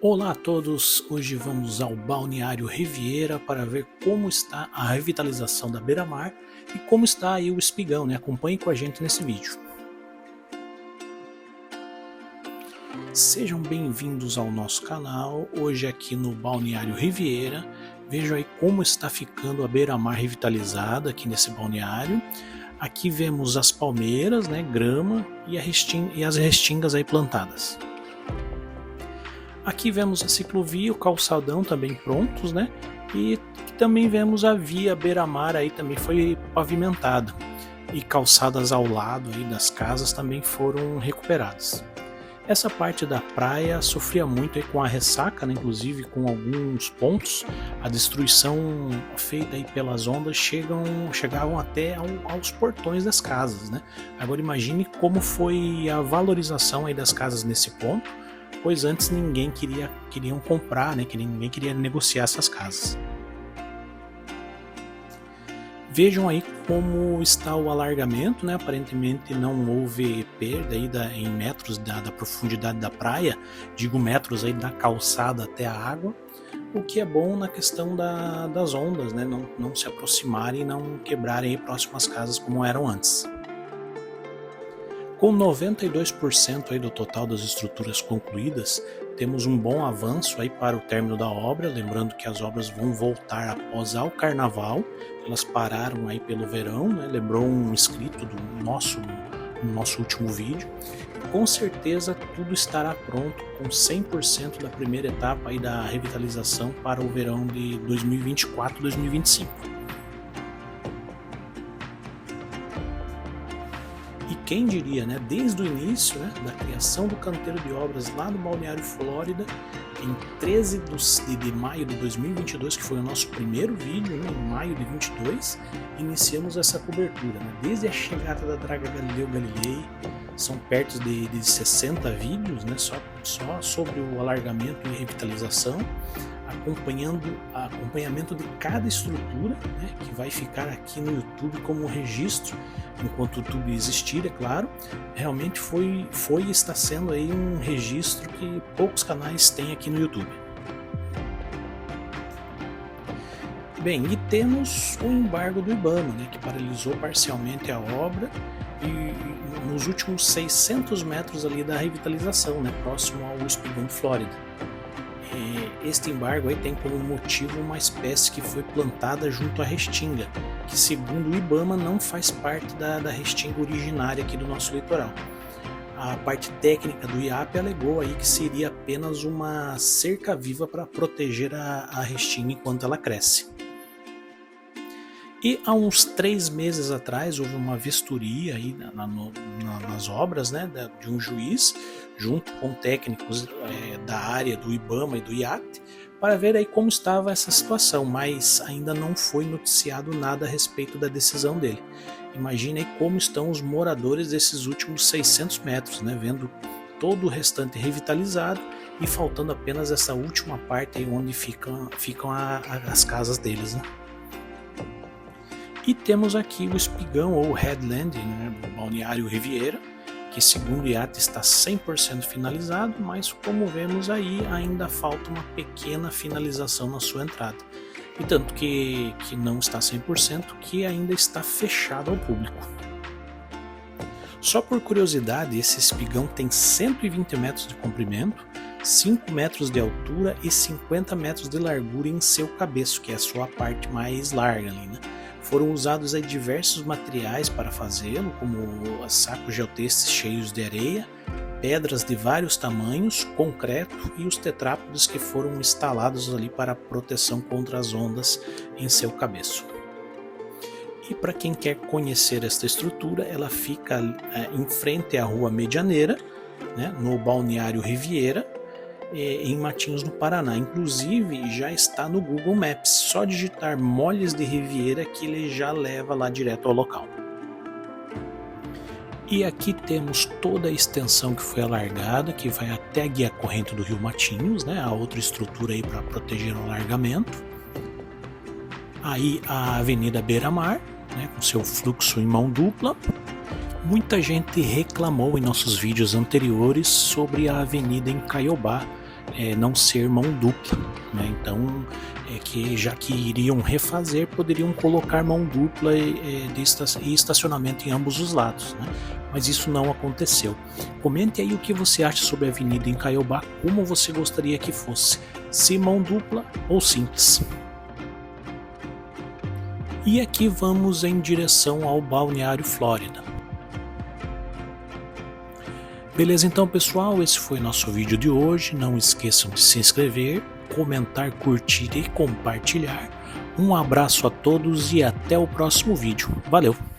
Olá a todos, hoje vamos ao Balneário Riviera para ver como está a revitalização da beira-mar e como está aí o espigão, né? Acompanhe com a gente nesse vídeo. Sejam bem-vindos ao nosso canal, hoje aqui no Balneário Riviera. Vejam aí como está ficando a beira-mar revitalizada aqui nesse balneário. Aqui vemos as palmeiras, né, grama e as restingas aí plantadas. Aqui vemos a ciclovia, o calçadão também prontos, né? E também vemos a via beira-mar aí também foi pavimentada. E calçadas ao lado aí das casas também foram recuperadas. Essa parte da praia sofria muito aí com a ressaca, né? Inclusive com alguns pontos. A destruição feita aí pelas ondas chegavam até aos portões das casas, né? Agora imagine como foi a valorização aí das casas nesse ponto, pois antes ninguém queria comprar, né? Ninguém queria negociar essas casas. Vejam aí como está o alargamento, né? Aparentemente não houve perda aí em metros da profundidade da praia, digo metros aí da calçada até a água, o que é bom na questão das ondas, né? Não se aproximarem e não quebrarem aí próximo às casas como eram antes. Com 92% aí do total das estruturas concluídas, temos um bom avanço aí para o término da obra, lembrando que as obras vão voltar após ao carnaval, elas pararam aí pelo verão, né? Lembrou um inscrito no nosso último vídeo. Com certeza tudo estará pronto com 100% da primeira etapa aí da revitalização para o verão de 2024-2025. E quem diria, né, desde o início, né, da criação do canteiro de obras lá no Balneário Flórida, em 13 de maio de 2022, que foi o nosso primeiro vídeo, né, em maio de 2022, iniciamos essa cobertura. Né, desde a chegada da Draga Galileu Galilei, são perto de 60 vídeos, né, só sobre o alargamento e revitalização, acompanhamento de cada estrutura, né, que vai ficar aqui no YouTube como registro, enquanto o YouTube existir, é claro. Realmente foi e está sendo aí um registro que poucos canais têm aqui no YouTube. Bem, e temos o embargo do IBAMA, né, que paralisou parcialmente a obra e nos últimos 600 metros ali da revitalização, né, próximo ao espigão de Flórida. Este embargo aí tem como motivo uma espécie que foi plantada junto à restinga, que segundo o IBAMA não faz parte da restinga originária aqui do nosso litoral. A parte técnica do IAP alegou aí que seria apenas uma cerca viva para proteger a restinga enquanto ela cresce. E há uns 3 meses atrás houve uma vistoria aí nas obras, né, de um juiz, junto com técnicos da área do IBAMA e do IAT, para ver aí como estava essa situação, mas ainda não foi noticiado nada a respeito da decisão dele. Imagine aí como estão os moradores desses últimos 600 metros, né, vendo todo o restante revitalizado e faltando apenas essa última parte aí onde ficam as casas deles, né? E temos aqui o espigão ou headland, né, do Balneário Riviera, que segundo o IAT está 100% finalizado, mas como vemos aí ainda falta uma pequena finalização na sua entrada. E tanto que não está 100%, que ainda está fechado ao público. Só por curiosidade, esse espigão tem 120 metros de comprimento, 5 metros de altura e 50 metros de largura em seu cabeço, que é a sua parte mais larga ali, né? Foram usados aí diversos materiais para fazê-lo, como sacos geotextos cheios de areia, pedras de vários tamanhos, concreto e os tetrápodes que foram instalados ali para proteção contra as ondas em seu cabeço. E para quem quer conhecer esta estrutura, ela fica em frente à Rua Medianeira, né, no Balneário Riviera, em Matinhos, no Paraná. Inclusive já está no Google Maps, só digitar Molhes de Riviera que ele já leva lá direto ao local. E aqui temos toda a extensão que foi alargada, que vai até a guia corrente do Rio Matinhos, né, a outra estrutura aí para proteger o alargamento. Aí a Avenida Beira-Mar, né, com seu fluxo em mão dupla. Muita gente reclamou em nossos vídeos anteriores sobre a avenida em Caiobá, não ser mão dupla, né? Então, que já que iriam refazer, poderiam colocar mão dupla e estacionamento em ambos os lados, né? Mas isso não aconteceu. Comente aí o que você acha sobre a avenida em Caiobá, como você gostaria que fosse, se mão dupla ou simples. E aqui vamos em direção ao Balneário Flórida. Beleza, então pessoal, esse foi nosso vídeo de hoje. Não esqueçam de se inscrever, comentar, curtir e compartilhar. Um abraço a todos e até o próximo vídeo. Valeu!